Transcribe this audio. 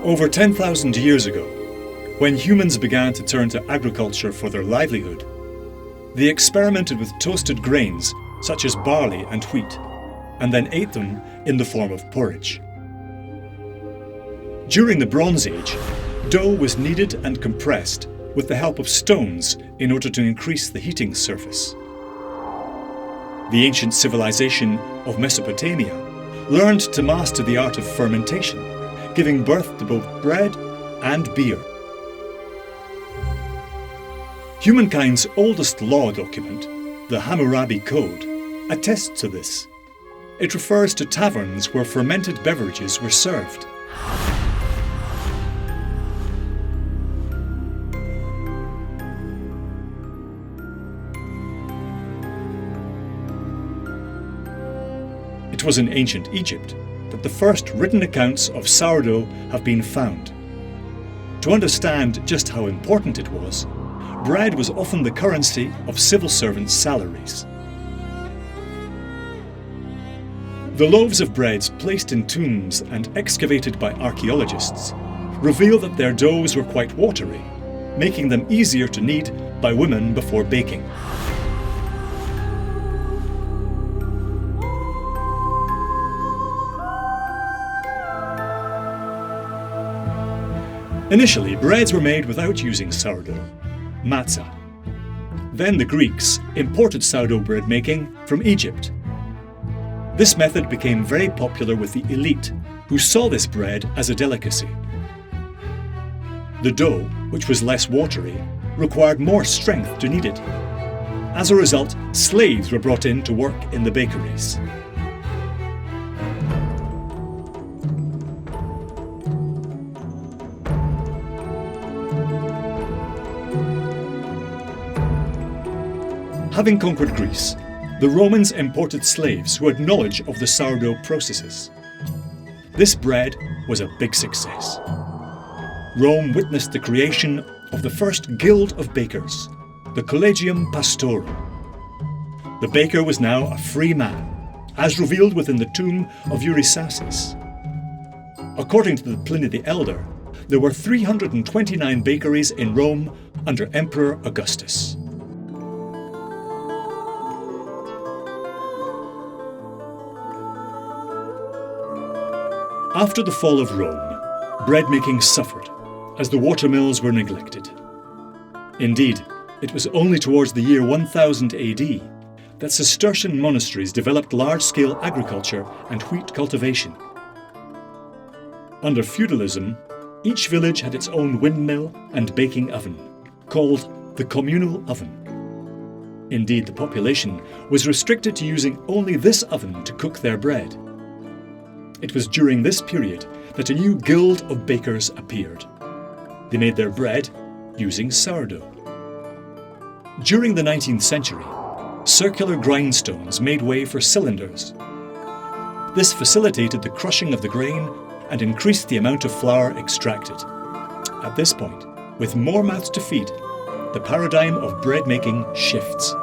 Over 10,000 years ago, when humans began to turn to agriculture for their livelihood, they experimented with toasted grains such as barley and wheat, and then ate them in the form of porridge. During the Bronze Age, dough was kneaded and compressed with the help of stones in order to increase the heating surface. The ancient civilization of Mesopotamia learned to master the art of fermentation, giving birth to both bread and beer. Humankind's oldest law document, the Hammurabi Code, attests to this. It refers to taverns where fermented beverages were served. It was in ancient Egypt that the first written accounts of sourdough have been found. To understand just how important it was, bread was often the currency of civil servants' salaries. The loaves of bread placed in tombs and excavated by archaeologists reveal that their doughs were quite watery, making them easier to knead by women before baking. Initially, breads were made without using sourdough, matzah. Then the Greeks imported sourdough bread making from Egypt. This method became very popular with the elite, who saw this bread as a delicacy. The dough, which was less watery, required more strength to knead it. As a result, slaves were brought in to work in the bakeries. Having conquered Greece, the Romans imported slaves who had knowledge of the sourdough processes. This bread was a big success. Rome witnessed the creation of the first guild of bakers, the Collegium Pastorum. The baker was now a free man, as revealed within the tomb of Eurysaces. According to Pliny the Elder, there were 329 bakeries in Rome under Emperor Augustus. After the fall of Rome, bread-making suffered as the watermills were neglected. Indeed, it was only towards the year 1000 AD that Cistercian monasteries developed large-scale agriculture and wheat cultivation. Under feudalism, each village had its own windmill and baking oven, called the communal oven. Indeed, the population was restricted to using only this oven to cook their bread. It was during this period that a new guild of bakers appeared. They made their bread using sourdough. During the 19th century, circular grindstones made way for cylinders. This facilitated the crushing of the grain and increased the amount of flour extracted. At this point, with more mouths to feed, the paradigm of bread making shifts.